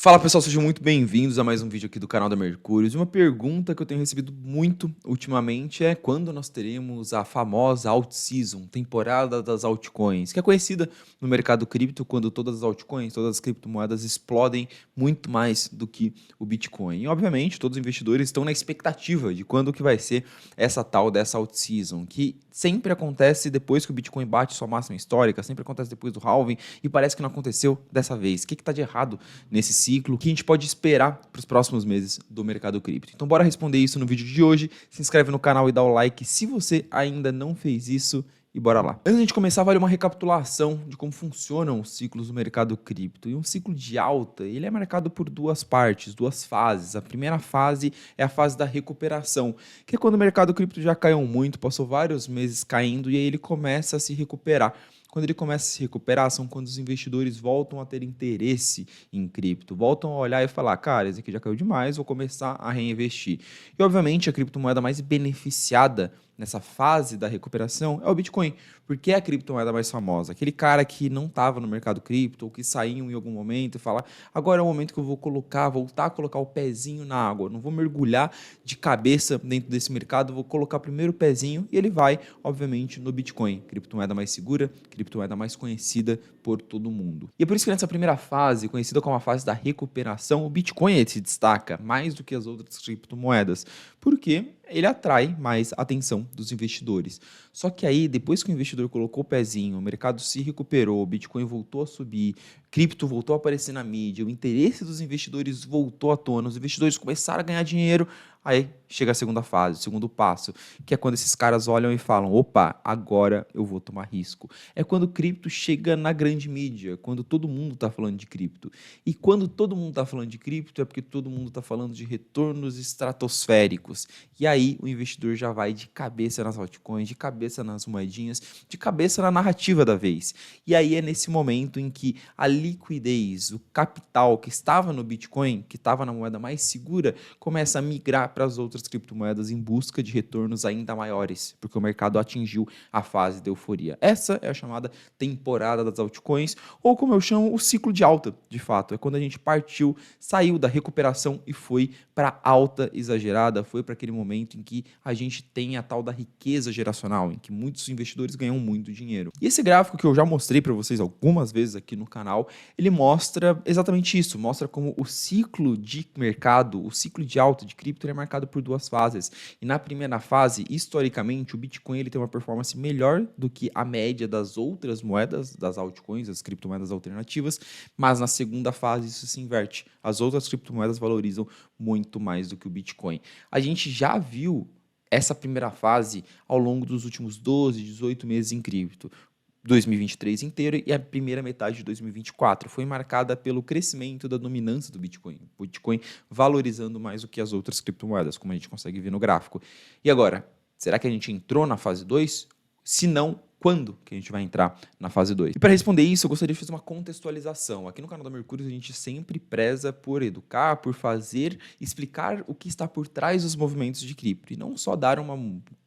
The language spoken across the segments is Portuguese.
Fala pessoal, sejam muito bem-vindos a mais um vídeo aqui do canal da Mercúrio. E uma pergunta que eu tenho recebido muito ultimamente é quando nós teremos a famosa Alt Season, temporada das altcoins, que é conhecida no mercado cripto quando todas as altcoins, todas as criptomoedas explodem muito mais do que o Bitcoin. E obviamente todos os investidores estão na expectativa de quando que vai ser essa tal dessa Alt Season, que sempre acontece depois que o Bitcoin bate sua máxima histórica, sempre acontece depois do halving e parece que não aconteceu dessa vez. O que está de errado nesse ciclo que a gente pode esperar para os próximos meses do mercado cripto? Então bora responder isso no vídeo de hoje. Se inscreve no canal e dá o like se você ainda não fez isso. E bora lá. Antes de a gente começar, vale uma recapitulação de como funcionam os ciclos do mercado cripto. E um ciclo de alta, ele é marcado por duas partes, duas fases. A primeira fase é a fase da recuperação, que é quando o mercado cripto já caiu muito, passou vários meses caindo e aí ele começa a se recuperar. Quando ele começa a se recuperar, são quando os investidores voltam a ter interesse em cripto, voltam a olhar e falar, cara, esse aqui já caiu demais, vou começar a reinvestir. E, obviamente, a criptomoeda mais beneficiada nessa fase da recuperação é o Bitcoin, porque é a criptomoeda mais famosa. Aquele cara que não estava no mercado cripto ou que saiu em algum momento e fala, agora é o momento que eu vou voltar a colocar o pezinho na água, não vou mergulhar de cabeça dentro desse mercado, vou colocar primeiro o pezinho e ele vai, obviamente, no Bitcoin, criptomoeda mais segura, criptomoeda mais conhecida por todo mundo. E é por isso que nessa primeira fase, conhecida como a fase da recuperação, o Bitcoin se destaca mais do que as outras criptomoedas, porque ele atrai mais atenção dos investidores. Só que aí, depois que o investidor colocou o pezinho, o mercado se recuperou, o Bitcoin voltou a subir, cripto voltou a aparecer na mídia, o interesse dos investidores voltou à tona, os investidores começaram a ganhar dinheiro, aí chega a segunda fase, o segundo passo, que é quando esses caras olham e falam, opa, agora eu vou tomar risco. É quando o cripto chega na grande mídia, quando todo mundo está falando de cripto. E quando todo mundo está falando de cripto é porque todo mundo está falando de retornos estratosféricos. E aí o investidor já vai de cabeça nas altcoins, de cabeça nas moedinhas, de cabeça na narrativa da vez. E aí é nesse momento em que a liquidez, o capital que estava no Bitcoin, que estava na moeda mais segura, começa a migrar para as outras criptomoedas em busca de retornos ainda maiores, porque o mercado atingiu a fase de euforia. Essa é a chamada temporada das altcoins, ou como eu chamo, o ciclo de alta, de fato. É quando a gente saiu da recuperação e foi para alta exagerada, foi para aquele momento em que a gente tem a tal da riqueza geracional, em que muitos investidores ganham muito dinheiro. E esse gráfico que eu já mostrei para vocês algumas vezes aqui no canal, ele mostra exatamente isso, mostra como o ciclo de mercado, o ciclo de alta de cripto é marcado por duas fases. E na primeira fase, historicamente, o Bitcoin ele tem uma performance melhor do que a média das outras moedas, das altcoins, as criptomoedas alternativas, mas na segunda fase isso se inverte. As outras criptomoedas valorizam muito mais do que o Bitcoin. A gente já viu essa primeira fase ao longo dos últimos 12, 18 meses em cripto. 2023 inteiro e a primeira metade de 2024 foi marcada pelo crescimento da dominância do Bitcoin. O Bitcoin valorizando mais do que as outras criptomoedas, como a gente consegue ver no gráfico. E agora, será que a gente entrou na fase 2? Se não, quando que a gente vai entrar na fase 2? E para responder isso, eu gostaria de fazer uma contextualização. Aqui no canal da Mercúrio, a gente sempre preza por educar, por fazer, explicar o que está por trás dos movimentos de cripto. E não só dar uma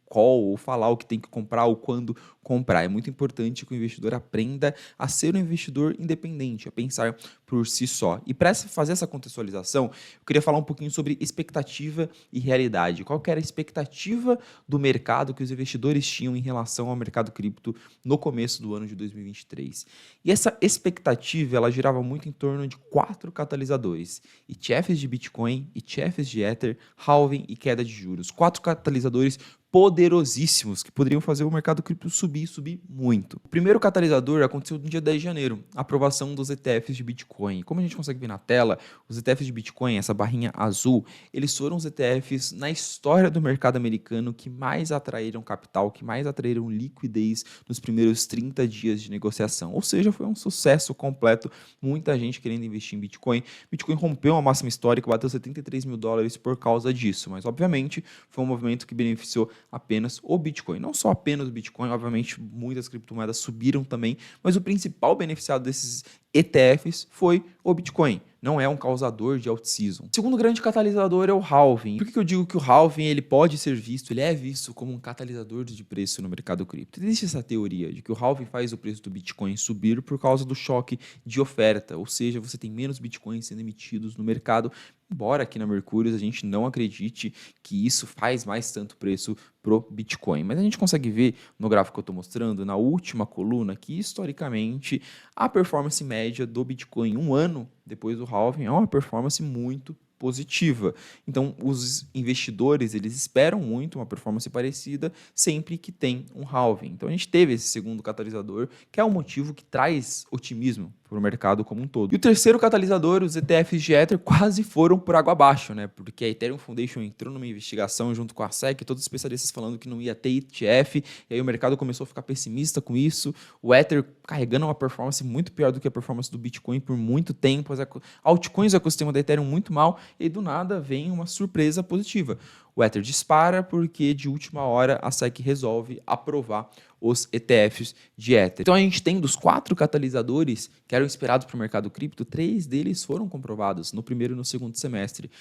call ou falar o que tem que comprar ou quando comprar. É muito importante que o investidor aprenda a ser um investidor independente, a pensar por si só. E para fazer essa contextualização, eu queria falar um pouquinho sobre expectativa e realidade. Qual que era a expectativa do mercado que os investidores tinham em relação ao mercado cripto no começo do ano de 2023? E essa expectativa, ela girava muito em torno de 4 catalisadores: ETFs de Bitcoin, ETFs de Ether, halving e queda de juros. 4 catalisadores poderosíssimos que poderiam fazer o mercado cripto subir muito. O primeiro catalisador aconteceu no dia 10 de janeiro, a aprovação dos ETFs de Bitcoin. Como a gente consegue ver na tela, os ETFs de Bitcoin, essa barrinha azul, eles foram os ETFs na história do mercado americano que mais atraíram capital, que mais atraíram liquidez nos primeiros 30 dias de negociação. Ou seja, foi um sucesso completo, muita gente querendo investir em Bitcoin. Bitcoin rompeu uma máxima histórica, bateu $73 mil por causa disso, mas obviamente foi um movimento que beneficiou apenas o Bitcoin. Não só apenas o Bitcoin, obviamente muitas criptomoedas subiram também, mas o principal beneficiado desses ETFs foi o Bitcoin. Não é um causador de alt-season. O segundo grande catalisador é o halving. Por que eu digo que o halving ele pode ser visto, ele é visto como um catalisador de preço no mercado cripto? Existe essa teoria de que o halving faz o preço do Bitcoin subir por causa do choque de oferta, ou seja, você tem menos Bitcoins sendo emitidos no mercado, embora aqui na Mercúrio a gente não acredite que isso faz mais tanto preço pro Bitcoin. Mas a gente consegue ver no gráfico que eu estou mostrando, na última coluna, que historicamente a performance média do Bitcoin um ano depois do halving é uma performance muito positiva. Então, os investidores, eles esperam muito uma performance parecida sempre que tem um halving. Então, a gente teve esse segundo catalisador, que é o motivo que traz otimismo para o mercado como um todo. E o terceiro catalisador, os ETFs de Ether, quase foram por água abaixo, né? Porque a Ethereum Foundation entrou numa investigação junto com a SEC, todos os especialistas falando que não ia ter ETF, e aí o mercado começou a ficar pessimista com isso, o Ether carregando uma performance muito pior do que a performance do Bitcoin por muito tempo, as altcoins do ecossistema da Ethereum muito mal, e do nada vem uma surpresa positiva. O Ether dispara porque de última hora a SEC resolve aprovar os ETFs de Ether. Então a gente tem dos 4 catalisadores que eram esperados para o mercado cripto, 3 deles foram comprovados no primeiro e no segundo semestre.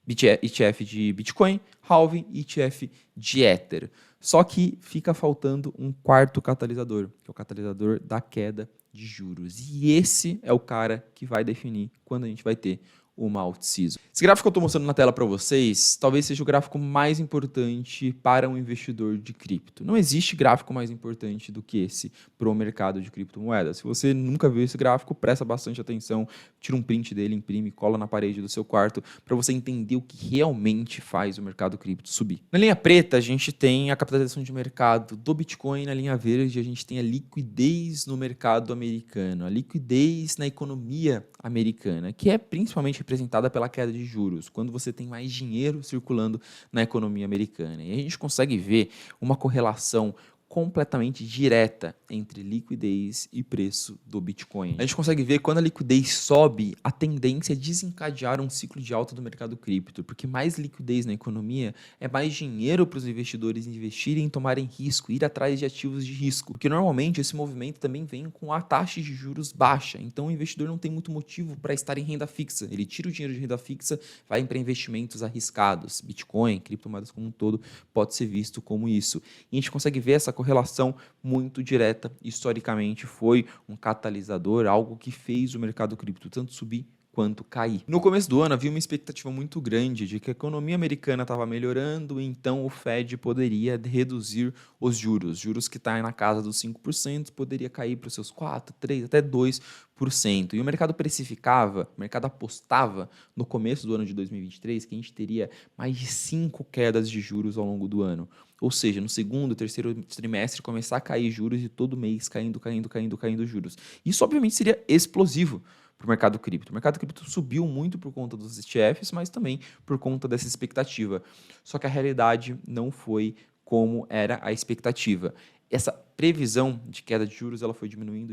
ETF de Bitcoin, halving e ETF de Ether. Só que fica faltando um quarto catalisador, que é o catalisador da queda de juros. E esse é o cara que vai definir quando a gente vai ter uma alt-season. Esse gráfico que eu estou mostrando na tela para vocês, talvez seja o gráfico mais importante para um investidor de cripto. Não existe gráfico mais importante do que esse para o mercado de criptomoedas. Se você nunca viu esse gráfico, presta bastante atenção, tira um print dele, imprime, cola na parede do seu quarto para você entender o que realmente faz o mercado cripto subir. Na linha preta, a gente tem a capitalização de mercado do Bitcoin, na linha verde, a gente tem a liquidez no mercado americano, a liquidez na economia americana, que é principalmente representada pela queda de juros, quando você tem mais dinheiro circulando na economia americana. E a gente consegue ver uma correlação completamente direta entre liquidez e preço do Bitcoin. A gente consegue ver quando a liquidez sobe, a tendência é desencadear um ciclo de alta do mercado cripto, porque mais liquidez na economia é mais dinheiro para os investidores investirem e tomarem risco, ir atrás de ativos de risco, porque normalmente esse movimento também vem com a taxa de juros baixa, então o investidor não tem muito motivo para estar em renda fixa, ele tira o dinheiro de renda fixa, vai para investimentos arriscados, Bitcoin, criptomoedas como um todo, pode ser visto como isso. E a gente consegue ver essa correlação muito direta, historicamente foi um catalisador, algo que fez o mercado cripto tanto subir quanto cair. No começo do ano havia uma expectativa muito grande de que a economia americana estava melhorando, então o Fed poderia reduzir os juros que está na casa dos 5%, poderia cair para os seus 4%, 3%, até 2%. E o mercado precificava, o mercado apostava no começo do ano de 2023 que a gente teria mais de 5 quedas de juros ao longo do ano. Ou seja, no segundo, terceiro trimestre começar a cair juros e todo mês caindo juros. Isso obviamente seria explosivo para o mercado cripto. O mercado cripto subiu muito por conta dos ETFs, mas também por conta dessa expectativa. Só que a realidade não foi como era a expectativa. Essa previsão de queda de juros ela foi diminuindo,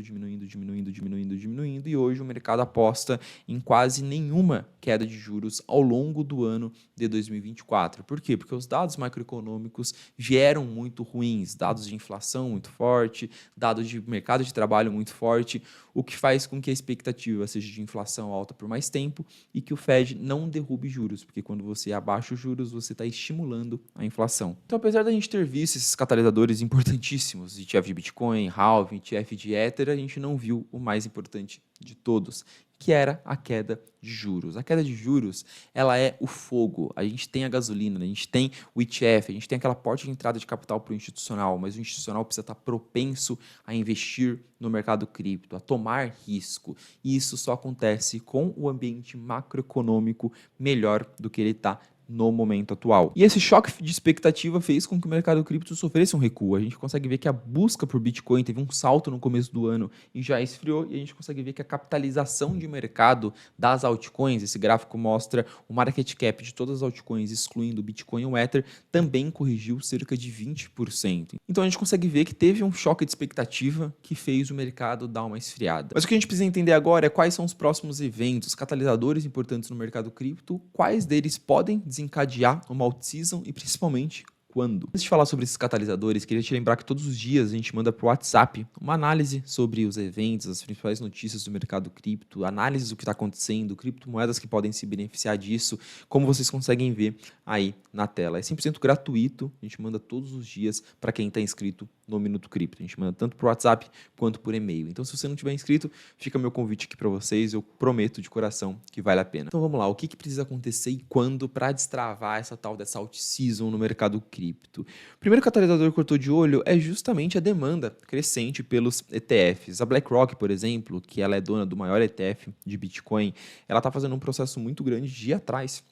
e hoje o mercado aposta em quase nenhuma queda de juros ao longo do ano de 2024. Por quê? Porque os dados macroeconômicos vieram muito ruins, dados de inflação muito forte, dados de mercado de trabalho muito forte, o que faz com que a expectativa seja de inflação alta por mais tempo e que o Fed não derrube juros, porque quando você abaixa os juros, você está estimulando a inflação. Então, apesar da gente ter visto esses catalisadores importantíssimos, ETF de Bitcoin, halving, ETF de Ether, a gente não viu o mais importante de todos, que era a queda de juros. A queda de juros, ela é o fogo. A gente tem a gasolina, a gente tem o ETF, a gente tem aquela porta de entrada de capital para o institucional, mas o institucional precisa estar propenso a investir no mercado cripto, a tomar risco. E isso só acontece com o ambiente macroeconômico melhor do que ele está no momento atual. E esse choque de expectativa fez com que o mercado cripto sofresse um recuo. A gente consegue ver que a busca por Bitcoin teve um salto no começo do ano e já esfriou, e a gente consegue ver que a capitalização de mercado das altcoins, esse gráfico mostra o market cap de todas as altcoins, excluindo o Bitcoin e o Ether, também corrigiu cerca de 20%. Então a gente consegue ver que teve um choque de expectativa que fez o mercado dar uma esfriada. Mas o que a gente precisa entender agora é quais são os próximos eventos, catalisadores importantes no mercado cripto, quais deles podem desencadear uma alt-season e principalmente quando. Antes de falar sobre esses catalisadores, queria te lembrar que todos os dias a gente manda para o WhatsApp uma análise sobre os eventos, as principais notícias do mercado cripto, análise do que está acontecendo, criptomoedas que podem se beneficiar disso, como vocês conseguem ver aí na tela. É 100% gratuito, a gente manda todos os dias para quem está inscrito no Minuto Cripto. A gente manda tanto por WhatsApp quanto por e-mail. Então, se você não tiver inscrito, fica meu convite aqui para vocês, eu prometo de coração que vale a pena. Então vamos lá, o que precisa acontecer e quando para destravar essa tal dessa alt-season no mercado cripto? O primeiro catalisador que eu estou de olho é justamente a demanda crescente pelos ETFs. A BlackRock, por exemplo, que ela é dona do maior ETF de Bitcoin, ela está fazendo um processo muito grande de ir atrás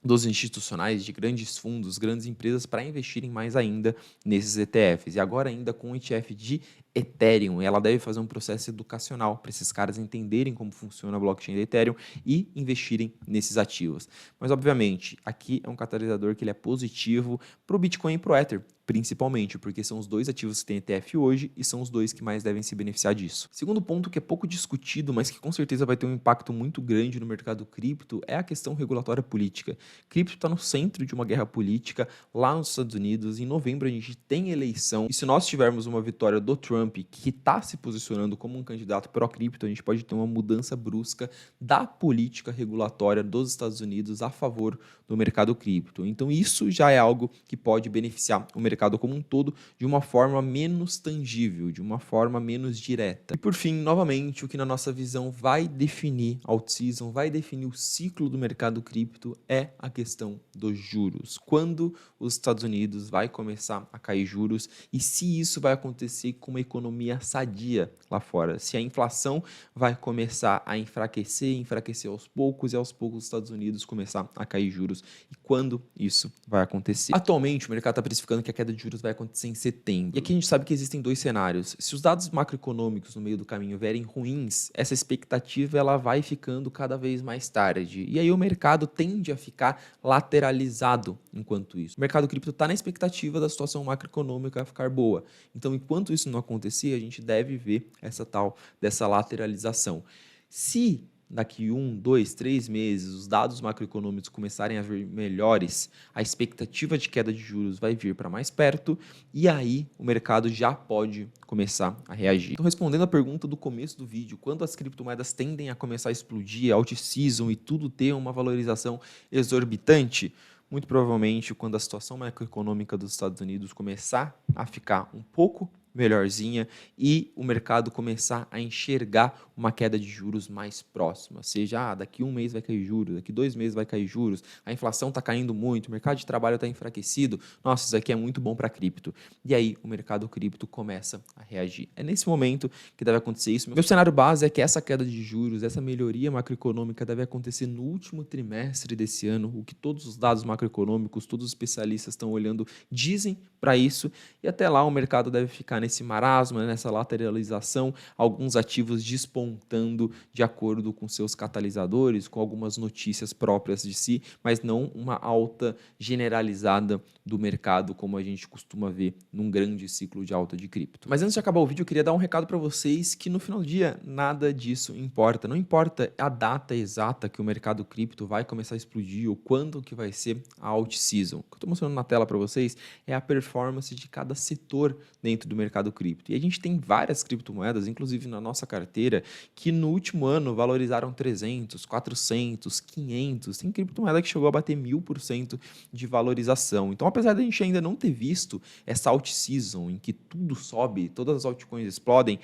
dos institucionais, de grandes fundos, grandes empresas para investirem mais ainda nesses ETFs. E agora ainda com o ETF de Ethereum, ela deve fazer um processo educacional para esses caras entenderem como funciona a blockchain da Ethereum e investirem nesses ativos. Mas, obviamente, aqui é um catalisador que ele é positivo para o Bitcoin e para o Ether, principalmente, porque são os dois ativos que tem ETF hoje e são os dois que mais devem se beneficiar disso. Segundo ponto que é pouco discutido, mas que com certeza vai ter um impacto muito grande no mercado cripto, é a questão regulatória política. Cripto está no centro de uma guerra política lá nos Estados Unidos. Em novembro a gente tem eleição e se nós tivermos uma vitória do Trump, que está se posicionando como um candidato pró-cripto, a gente pode ter uma mudança brusca da política regulatória dos Estados Unidos a favor do mercado cripto. Então isso já é algo que pode beneficiar o mercado como um todo de uma forma menos tangível, de uma forma menos direta. E por fim, novamente, o que na nossa visão vai definir a alt-season, vai definir o ciclo do mercado cripto é a questão dos juros. Quando os Estados Unidos vai começar a cair juros e se isso vai acontecer com uma economia sadia lá fora. Se a inflação vai começar a enfraquecer aos poucos e aos poucos os Estados Unidos começar a cair juros e quando isso vai acontecer. Atualmente o mercado está precificando que a queda de juros vai acontecer em setembro. E aqui a gente sabe que existem dois cenários. Se os dados macroeconômicos no meio do caminho vierem ruins, essa expectativa ela vai ficando cada vez mais tarde. E aí o mercado tende a ficar lateralizado enquanto isso. O mercado cripto está na expectativa da situação macroeconômica ficar boa. Então, enquanto isso não acontecer, a gente deve ver essa tal dessa lateralização. Se daqui 1, 2, 3 meses os dados macroeconômicos começarem a vir melhores, a expectativa de queda de juros vai vir para mais perto e aí o mercado já pode começar a reagir. Então, respondendo a pergunta do começo do vídeo, quando as criptomoedas tendem a começar a explodir, alt-season e tudo ter uma valorização exorbitante, muito provavelmente quando a situação macroeconômica dos Estados Unidos começar a ficar um pouco melhorzinha e o mercado começar a enxergar uma queda de juros mais próxima, seja daqui 1 mês vai cair juros, daqui 2 meses vai cair juros, a inflação está caindo muito, o mercado de trabalho está enfraquecido, nossa, isso aqui é muito bom para cripto. E aí o mercado cripto começa a reagir. É nesse momento que deve acontecer isso. Meu cenário base é que essa queda de juros, essa melhoria macroeconômica deve acontecer no último trimestre desse ano, o que todos os dados macroeconômicos, todos os especialistas estão olhando, dizem para isso, e até lá o mercado deve ficar nesse marasmo, nessa lateralização, alguns ativos despontando de acordo com seus catalisadores, com algumas notícias próprias de si, mas não uma alta generalizada do mercado como a gente costuma ver num grande ciclo de alta de cripto. Mas antes de acabar o vídeo, eu queria dar um recado para vocês que no final do dia nada disso importa. Não importa a data exata que o mercado cripto vai começar a explodir ou quando que vai ser a alt-season. O que eu estou mostrando na tela para vocês é a performance de cada setor dentro do mercado cripto. E a gente tem várias criptomoedas, inclusive na nossa carteira, que no último ano valorizaram 300, 400, 500. Tem criptomoeda que chegou a bater 1000% de valorização. Então, apesar de a gente ainda não ter visto essa alt-season em que tudo sobe, todas as altcoins explodem,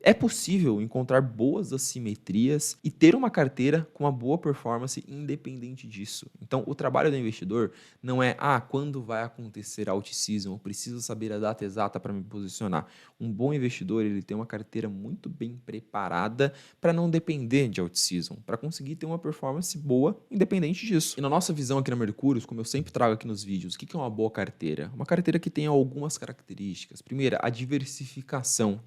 é possível encontrar boas assimetrias e ter uma carteira com uma boa performance independente disso. Então, o trabalho do investidor não é, quando vai acontecer a alt-season, eu preciso saber a data exata para me posicionar. Um bom investidor, ele tem uma carteira muito bem preparada para não depender de alt-season, para conseguir ter uma performance boa independente disso. E na nossa visão aqui na Mercúrios, como eu sempre trago aqui nos vídeos, o que é uma boa carteira? Uma carteira que tenha algumas características. Primeira, a diversificação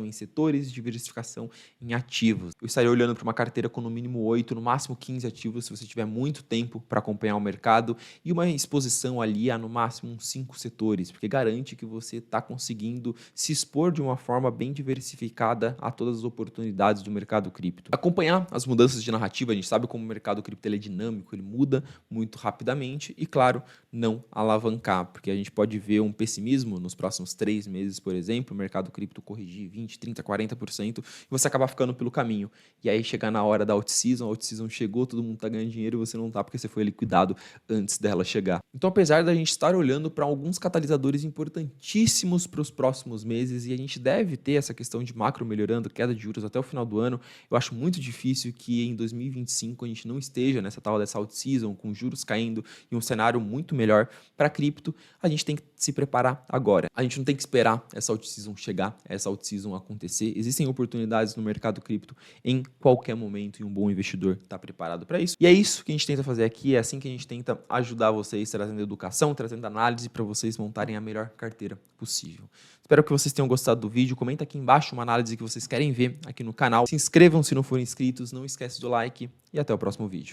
em setores e diversificação em ativos. Eu estaria olhando para uma carteira com no mínimo 8, no máximo 15 ativos, se você tiver muito tempo para acompanhar o mercado, e uma exposição ali a no máximo uns 5 setores, porque garante que você está conseguindo se expor de uma forma bem diversificada a todas as oportunidades do mercado cripto. Acompanhar as mudanças de narrativa, a gente sabe como o mercado cripto ele é dinâmico, ele muda muito rapidamente e, claro, não alavancar, porque a gente pode ver um pessimismo nos próximos 3 meses, por exemplo, o mercado cripto corrigir 20, 30, 40% e você acabar ficando pelo caminho. E aí chegar na hora da out-season, a out-season chegou, todo mundo está ganhando dinheiro e você não está porque você foi liquidado antes dela chegar. Então, apesar da gente estar olhando para alguns catalisadores importantíssimos para os próximos meses e a gente deve ter essa questão de macro melhorando, queda de juros até o final do ano, eu acho muito difícil que em 2025 a gente não esteja nessa tal dessa out-season, com juros caindo e um cenário muito melhor para cripto. A gente tem que se preparar agora. A gente não tem que esperar essa out-season chegar, essa out-season acontecer. Existem oportunidades no mercado cripto em qualquer momento e um bom investidor está preparado para isso. E é isso que a gente tenta fazer aqui, é assim que a gente tenta ajudar vocês, trazendo educação, trazendo análise para vocês montarem a melhor carteira possível. Espero que vocês tenham gostado do vídeo. Comenta aqui embaixo uma análise que vocês querem ver aqui no canal. Se inscrevam se não forem inscritos, não esquece do like e até o próximo vídeo.